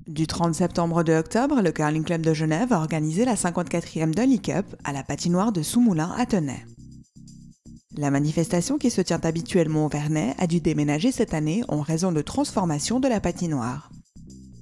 Du 30 septembre au 2 octobre, le Curling Club de Genève a organisé la 54e Dolly Cup à la patinoire de Soumoulin à Tenay. La manifestation qui se tient habituellement au Vernet a dû déménager cette année en raison de transformation de la patinoire.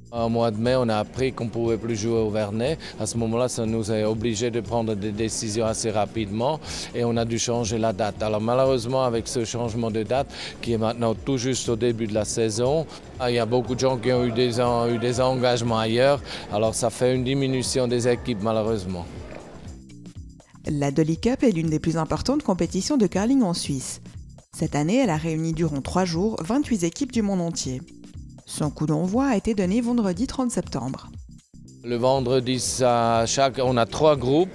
Au mois de mai, on a appris qu'on ne pouvait plus jouer au Vernet. À ce moment-là, ça nous a obligés de prendre des décisions assez rapidement et on a dû changer la date. Alors malheureusement, avec ce changement de date, qui est maintenant tout juste au début de la saison, il y a beaucoup de gens qui ont eu des engagements ailleurs. Alors ça fait une diminution des équipes malheureusement. La Dolly Cup est l'une des plus importantes compétitions de curling en Suisse. Cette année, elle a réuni durant 3 jours 28 équipes du monde entier. Son coup d'envoi a été donné vendredi 30 septembre. Le vendredi, on a 3 groupes.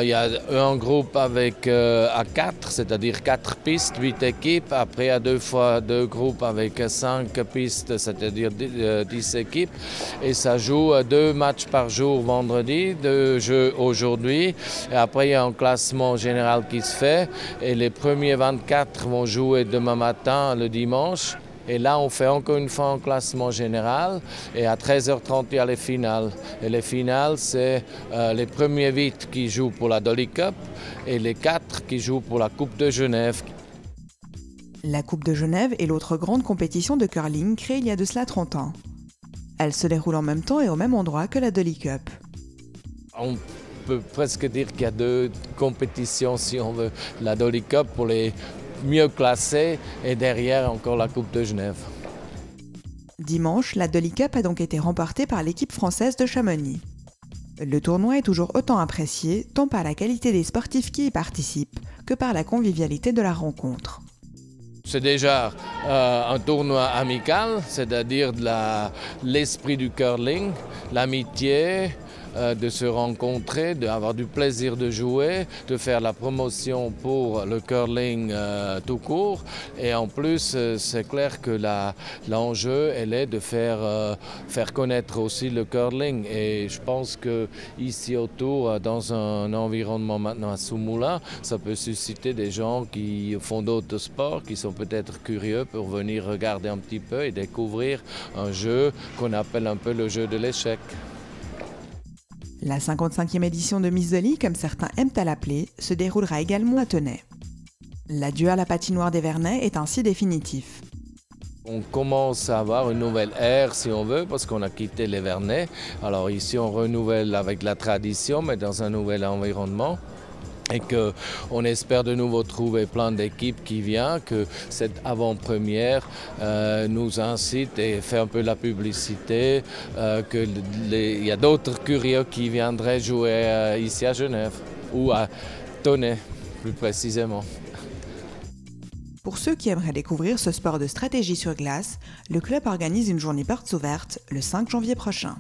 Il y a un groupe avec à 4, c'est-à-dire 4 pistes, 8 équipes. Après, il y a 2 fois 2 groupes avec 5 pistes, c'est-à-dire 10 équipes. Et ça joue 2 matchs par jour vendredi, 2 jeux aujourd'hui. Et après, il y a un classement général qui se fait. Et les premiers 24 vont jouer demain matin, le dimanche. Et là, on fait encore une fois un classement général. Et à 13h30, il y a les finales. Et les finales, c'est les premiers 8 qui jouent pour la Dolly Cup et les 4 qui jouent pour la Coupe de Genève. La Coupe de Genève est l'autre grande compétition de curling créée il y a de cela 30 ans. Elle se déroule en même temps et au même endroit que la Dolly Cup. On peut presque dire qu'il y a 2 compétitions, si on veut. La Dolly Cup pour les mieux classés et derrière encore la Coupe de Genève. Dimanche, la Dolly Cup a donc été remportée par l'équipe française de Chamonix. Le tournoi est toujours autant apprécié, tant par la qualité des sportifs qui y participent que par la convivialité de la rencontre. C'est déjà un tournoi amical, c'est-à-dire l'esprit du curling, l'amitié, de se rencontrer, d'avoir du plaisir de jouer, de faire la promotion pour le curling tout court. Et en plus, c'est clair que l'enjeu, elle est de faire connaître aussi le curling. Et je pense qu'ici autour, dans un environnement maintenant à Soumoulin, ça peut susciter des gens qui font d'autres sports, qui sont peut-être curieux pour venir regarder un petit peu et découvrir un jeu qu'on appelle un peu le jeu de l'échec. La 55e édition de Miss Dolly, comme certains aiment à l'appeler, se déroulera également à Tenay. L'adieu à la patinoire des Vernets est ainsi définitif. On commence à avoir une nouvelle ère, si on veut, parce qu'on a quitté les Vernets. Alors ici, on renouvelle avec la tradition, mais dans un nouvel environnement. Et qu'on espère de nouveau trouver plein d'équipes qui viennent, que cette avant-première nous incite et fait un peu la publicité, qu'il y a d'autres curieux qui viendraient jouer ici à Genève ou à Tenay plus précisément. Pour ceux qui aimeraient découvrir ce sport de stratégie sur glace, le club organise une journée portes ouvertes le 5 janvier prochain.